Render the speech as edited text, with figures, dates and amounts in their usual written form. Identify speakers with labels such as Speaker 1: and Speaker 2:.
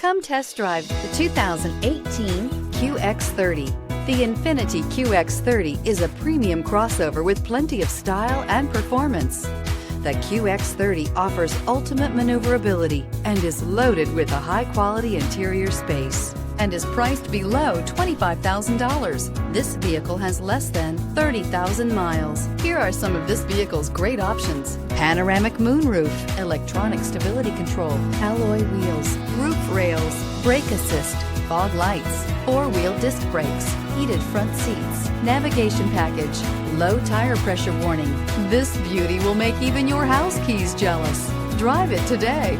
Speaker 1: Come test drive the 2018 QX30. The INFINITI QX30 is a premium crossover with plenty of style and performance. The QX30 offers ultimate maneuverability and is loaded with a high-quality interior space and is priced below $25,000. This vehicle has less than 30,000 miles. Here are some of this vehicle's great options: panoramic moonroof, electronic stability control, alloy wheels, roof rails, brake assist, fog lights, four-wheel disc brakes, heated front seats, navigation package, low tire pressure warning. This beauty will make even your house keys jealous. Drive it today.